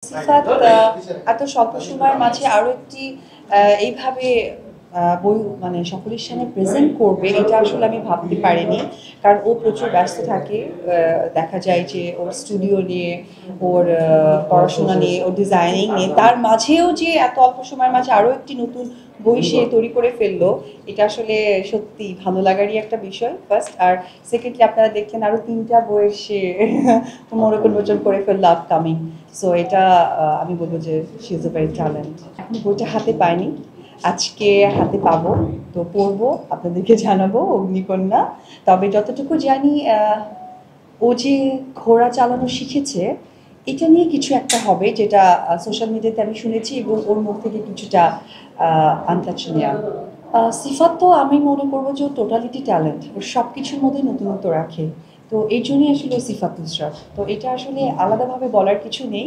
সিফাত এত স্বল্প সময়ের মাঝে আরো একটি এইভাবে বই মানে সকলের সামনে প্রেজেন্ট করবে এটা আসলে আমি ভাবতে পারিনি। কারণ ও প্রচুর ব্যস্ত থাকে। দেখা যায় যে ওর স্টুডিও নিয়ে, ওর পড়াশোনা নিয়ে, ওর ডিজাইনিং নিয়ে, তার মাঝেও যে এত অল্প সময়ের মাঝে আরো একটি নতুন বই সে তৈরি করে ফেললো, এটা আসলে সত্যি ভালো লাগারই একটা বিষয় ফার্স্ট। আর সেকেন্ডলি আপনারা দেখলেন আরো 3টা বইয়ের সে মোড়ক উন্মোচন করে ফেললো আপকামিং। সো এটা আমি বলবো যে she is a very talent. এখন বইটা হাতে পাইনি, আজকে হাতে পাবো, তো পড়বো, আপনাদেরকে জানাবো অগ্নিকন্যা। তবে যতটুকু জানি ও যে ঘোড়া চালানো শিখেছে এটা নিয়ে কিছু একটা হবে, যেটা সোশ্যাল মিডিয়াতে আমি শুনেছি এবং ওর মুখ থেকে কিছুটা আনটাচ নেওয়া। সিফাত তো আমি মনে করবো যে ও টোটালিটি ট্যালেন্ট, ওর সব কিছুর মধ্যে নতুনত্ব রাখে। তো এই জন্যই আসলে সিফাত নুসরাত। তো এটা আসলে আলাদাভাবে বলার কিছু নেই।